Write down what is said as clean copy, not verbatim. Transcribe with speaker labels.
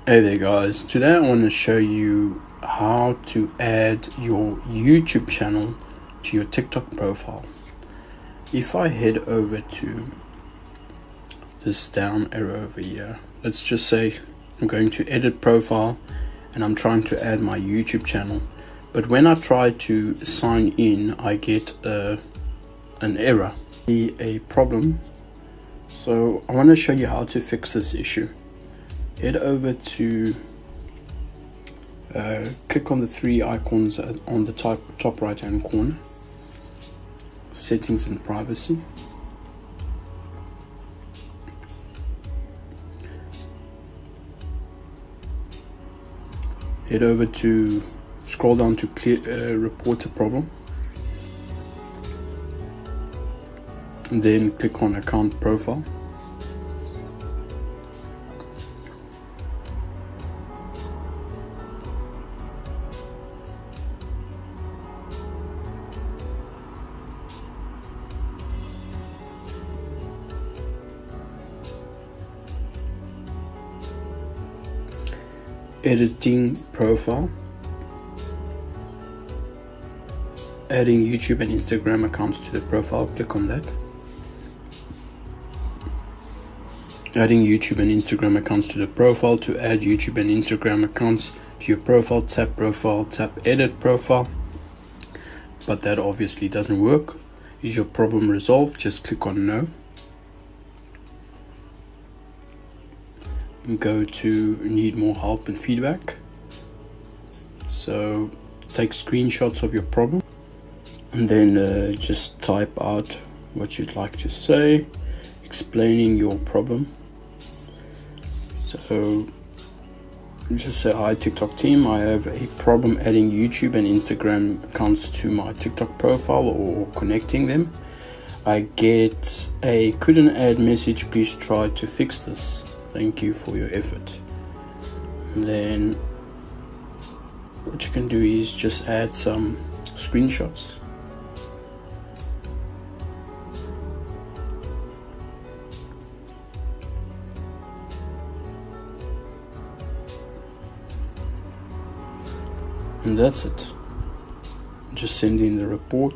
Speaker 1: Hey there guys, today I want to show you how to add your YouTube channel to your TikTok profile. If I head over to this down arrow over here, let's just say I'm going to edit profile and I'm trying to add my YouTube channel, but when I try to sign in I get an error, a problem. So I want to show you how to fix this issue. Head over to click on the three icons on the top right hand corner, settings and privacy. Head over to scroll down to clear report a problem, and then click on account profile. Editing profile, adding YouTube and Instagram accounts to the profile, click on that. Adding YouTube and Instagram accounts to the profile. To add YouTube and Instagram accounts to your profile, tap edit profile, but that obviously doesn't work. Is your problem resolved? Just click on no. And go to need more help and feedback. So take screenshots of your problem and then just type out what you'd like to say, explaining your problem. So just say, hi TikTok team, I have a problem adding YouTube and Instagram accounts to my TikTok profile or connecting them. I get a couldn't add message, please try to fix this. Thank you for your effort. And then what you can do is just add some screenshots. And that's it. Just send in the report.